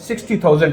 60,000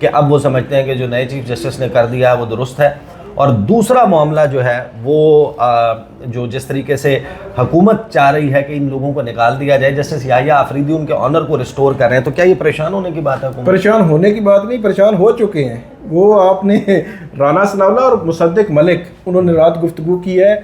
کہ اب وہ سمجھتے ہیں کہ جو نئے چیف جسٹس نے کر دیا ہے وہ درست ہے. اور دوسرا معاملہ جو ہے وہ جو جس طریقے سے حکومت چاہ رہی ہے کہ ان لوگوں کو نکال دیا جائے, جسٹس یحییٰ آفریدی ان کے آنر کو ریسٹور کر رہے ہیں, تو کیا یہ پریشان ہونے کی بات ہے؟ پریشان ہونے کی بات نہیں, پریشان ہو چکے ہیں. وہ آپ نے رانا ثناءاللہ اور مصدق ملک, انہوں نے رات گفتگو کی ہے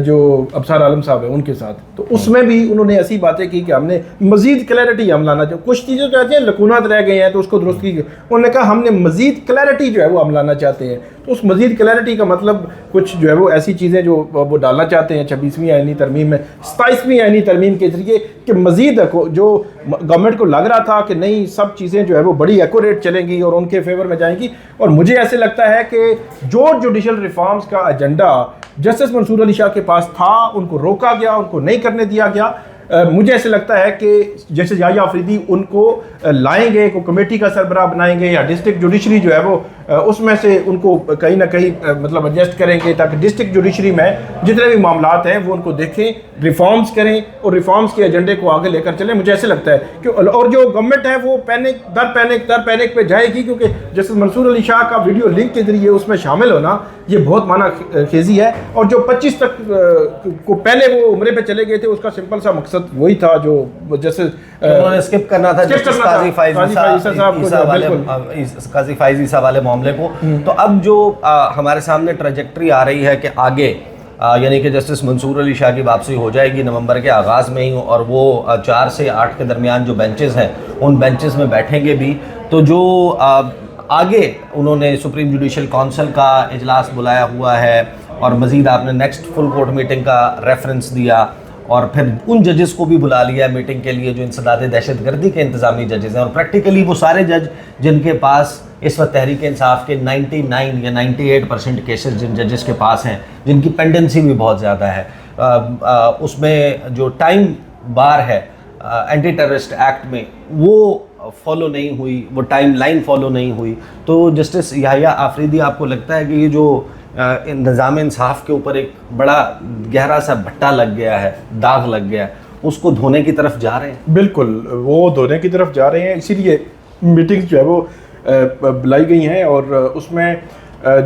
جو ابصار عالم صاحب ہیں ان کے ساتھ, تو اس میں بھی انہوں نے ایسی باتیں کی کہ ہم نے مزید کلیئرٹی ہم لانا چاہتے ہیں. کچھ چیزیں جو ہیں لکونات رہ گئے ہیں تو اس کو درست کی. انہوں نے کہا ہم نے مزید کلیئرٹی جو ہے وہ ہم لانا چاہتے ہیں. تو اس مزید کلیئرٹی کا مطلب کچھ جو ہے وہ ایسی چیزیں جو وہ ڈالنا چاہتے ہیں 26ویں آئینی ترمیم میں, 27ویں آئینی ترمیم کے ذریعے, کہ مزید جو گورنمنٹ کو لگ رہا تھا کہ نہیں سب چیزیں جو ہے وہ بڑی ایکوریٹ چلیں گی اور ان کے فیور میں جائیں گی. اور مجھے ایسے لگتا ہے کہ جو جوڈیشل ریفارمز کا ایجنڈا جسٹس منصور علی شاہ کے پاس تھا ان کو روکا گیا, ان کو نہیں کرنے دیا گیا. مجھے ایسے لگتا ہے کہ جیسے یحییٰ آفریدی ان کو لائیں گے, کو کمیٹی کا سربراہ بنائیں گے, یا ڈسٹرکٹ جوڈیشری جو ہے وہ اس میں سے ان کو کہیں نہ کہیں مطلب ایڈجسٹ کریں گے تاکہ ڈسٹرکٹ جوڈیشری میں جتنے بھی معاملات ہیں وہ ان کو دیکھیں, ریفارمز کریں اور ریفارمز کے ایجنڈے کو آگے لے کر چلیں. مجھے ایسے لگتا ہے کہ اور جو گورنمنٹ ہے وہ پینک در پینک پہ جائے گی, کیونکہ جسٹس منصور علی شاہ کا ویڈیو لنک کے ذریعے اس میں شامل ہونا یہ بہت معنی خیزی ہے. اور جو 25 تک کو پہلے وہ عمرے پہ چلے گئے تھے اس کا سمپل سا مقصد وہی تھا جو جیسے انہوں نے اسکپ کرنا تھا قاضی فائز عیسیٰ والے معاملے کو. تو اب جو ہمارے سامنے ٹریجیکٹری آ رہی ہے کہ آگے یعنی کہ جسٹس منصور علی شاہ کی واپسی ہو جائے گی نومبر کے آغاز میں ہی, اور وہ 4 سے 8 کے درمیان جو بینچز ہیں ان بینچز میں بیٹھیں گے بھی. تو جو آگے انہوں نے سپریم جوڈیشل کونسل کا اجلاس بلایا ہوا ہے, اور مزید آپ نے نیکسٹ فل کورٹ میٹنگ کا ریفرنس دیا, اور پھر ان ججز کو بھی بلا لیا ہے میٹنگ کے لیے جو انسداد دہشت گردی کے انتظامی ججز ہیں, اور پریکٹیکلی وہ سارے جج جن کے پاس اس وقت تحریک انصاف کے 99 یا 98% کیسز جن ججز کے پاس ہیں, جن کی پینڈنسی بھی بہت زیادہ ہے, اس میں جو ٹائم بار ہے اینٹی ٹیررسٹ ایکٹ میں وہ فالو نہیں ہوئی, وہ ٹائم لائن فالو نہیں ہوئی. تو جسٹس یحییٰ آفریدی, آپ کو لگتا ہے کہ یہ جو نظام انصاف کے اوپر ایک بڑا گہرا سا بھٹا لگ گیا ہے, داغ لگ گیا ہے, اس کو دھونے کی طرف جا رہے ہیں؟ بالکل وہ دھونے کی طرف جا رہے ہیں, اسی لیے میٹنگ جو ہے وہ بلائی گئی ہیں. اور اس میں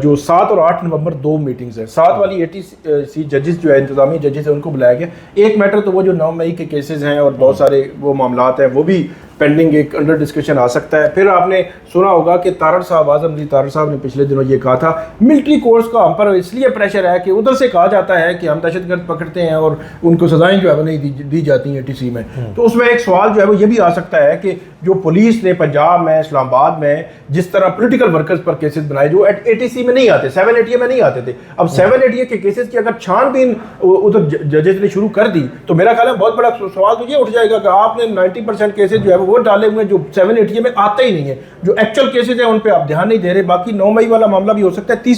جو 7 اور 8 نومبر 2 میٹنگز ہیں. 7 والی 80 ججز جو ہے انتظامی ججز ہیں ان کو بلایا گیا. ایک میٹر تو وہ جو 9 مئی کے کیسز ہیں اور بہت سارے وہ معاملات ہیں وہ بھی پینڈنگ ایک انڈر ڈسکشن آ سکتا ہے. پھر آپ نے سنا ہوگا کہ تارڑ صاحب, اعظم علی تارڑ صاحب نے پچھلے دنوں یہ کہا تھا ملٹری کورٹس کا ہم پر اس لیے پریشر ہے کہ ادھر سے کہا جاتا ہے کہ ہم دہشت گرد پکڑتے ہیں اور ان کو سزائیں جو ہے وہ نہیں دی جاتی ہیں ٹی سی میں. تو اس میں ایک سوال جو ہے وہ یہ بھی آ سکتا ہے کہ جو پولیس نے پنجاب میں, اسلام آباد میں جس طرح پولیٹیکل ورکرز پر کیسز بنائے جو اے ٹی سی میں نہیں آتے, 780 میں نہیں آتے تھے, اب 780 کے کیسز کی اگر چھان بین ادھر ججز نے شروع کر دی تو میرا خیال ہے بہت بڑا سوال تو یہ اٹھ جائے گا کہ آپ نے 90% کیسز جو ہے وہ ڈالے ہوئے جو 780 میں آتے ہی نہیں ہے, جو ایکچوئل کیسز ہیں ان پہ آپ دھیان نہیں دے رہے. باقی 9 مئی والا معاملہ بھی ہو سکتا ہے.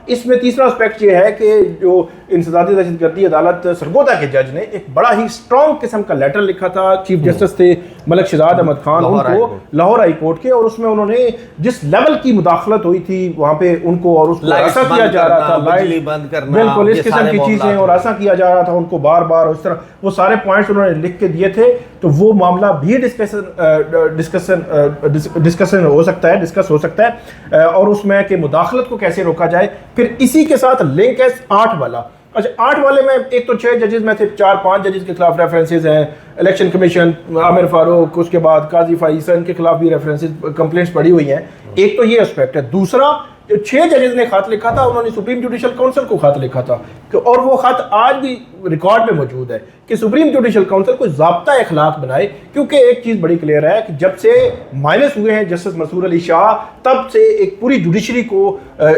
اس میں تیسرا اسپیکٹ یہ ہے کہ جو انسدادی دہشت گردی عدالت سرگودا کے جج نے ایک بڑا ہی اسٹرانگ قسم کا لیٹر لکھا تھا, چیف جسٹس تھے ملک شہزاد احمد خان ان کو لاہور ہائی کورٹ کے, اور اس میں انہوں نے جس لیول کی مداخلت ہوئی تھی وہاں پہ ان کو, اور اس کو ایسا کیا جا رہا تھا, لائٹ بند کرنا, بالکل اس قسم کی چیزیں, اور ایسا کیا جا رہا تھا ان کو بار بار, اس طرح وہ سارے پوائنٹس انہوں نے لکھ کے دیے تھے. تو وہ معاملہ بھی ڈسکشن ہو سکتا ہے, ڈسکس ہو سکتا ہے, اور اس میں کہ مداخلت کو کیسے روکا جائے. پھر اسی کے ساتھ لنک ہے 8 والا. اچھا 8 والے میں ایک تو 6 ججز میں سے 4-5 ججز کے خلاف ریفرنسز ہیں, الیکشن کمیشن, عامر فاروق, اس کے بعد قاضی فائز ان کے خلاف بھی ریفرنسز کمپلینٹس پڑی ہوئی ہیں. ایک تو یہ اسپیکٹ ہے. دوسرا 6 ججز نے خط لکھا تھا, انہوں نے سپریم جوڈیشل کونسل کو خط لکھا تھا, اور وہ خط آج بھی ریکارڈ میں موجود ہے کہ سپریم جوڈیشل کونسل کو ضابطہ اخلاق بنائے. کیونکہ ایک چیز بڑی کلیئر ہے کہ جب سے مائنس ہوئے ہیں جسٹس منصور علی شاہ تب سے ایک پوری جوڈیشری کو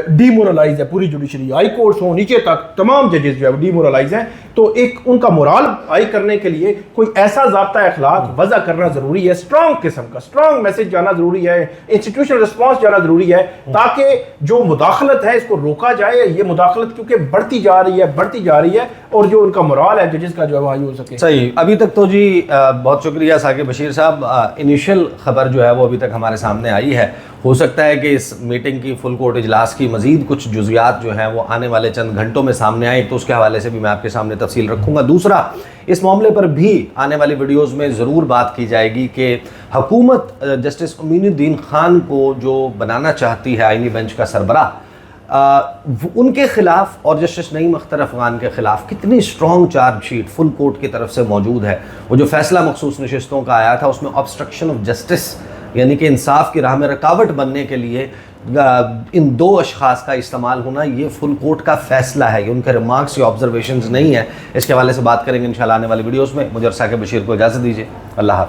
ڈی مورلائز ہے, پوری جوڈیشری ہائی کورٹس ہوں نیچے تک تمام ججز جو ہے وہ ڈی مورلائز ہیں. تو ایک ان کا مورال ہائی کرنے کے لیے کوئی ایسا ضابطہ اخلاق وضع کرنا ضروری ہے, اسٹرانگ قسم کا اسٹرانگ میسج جانا ضروری ہے, انسٹیٹیوشنل رسپانس جانا ضروری ہے, تاکہ جو مداخلت ہے اس کو روکا جائے. یہ مداخلت کیونکہ بڑھتی جا رہی ہے, اور جو ان کا morale ہے ججز کا جو ہے وہ ہائی ہو سکے. صحیح. ابھی تک تو جی بہت شکریہ ثاقب بشیر صاحب. انیشل خبر جو ہے وہ ابھی تک ہمارے سامنے آئی ہے. ہو سکتا ہے کہ اس میٹنگ کی فل کورٹ اجلاس کی مزید کچھ جزیات جو ہیں وہ آنے والے چند گھنٹوں میں سامنے آئیں, تو اس کے حوالے سے بھی میں آپ کے سامنے تفصیل رکھوں گا. دوسرا, اس معاملے پر بھی آنے والی ویڈیوز میں ضرور بات کی جائے گی کہ حکومت جسٹس امین الدین خان کو جو بنانا چاہتی ہے آئینی بینچ کا سربراہ, ان کے خلاف اور جسٹس نعیم اختر افغان کے خلاف کتنی strong charge sheet full court کی طرف سے موجود ہے. وہ جو فیصلہ مخصوص نشستوں کا آیا تھا اس میں obstruction of justice یعنی کہ انصاف کی راہ میں رکاوٹ بننے کے لیے ان دو اشخاص کا استعمال ہونا, یہ فل کورٹ کا فیصلہ ہے, یہ ان کے ریمارکس یا آبزرویشنز نہیں ہیں. اس کے حوالے سے بات کریں گے انشاءاللہ آنے والی ویڈیوز میں. مجھے اور ثاقب بشیر کو اجازت دیجیے. اللہ حافظ.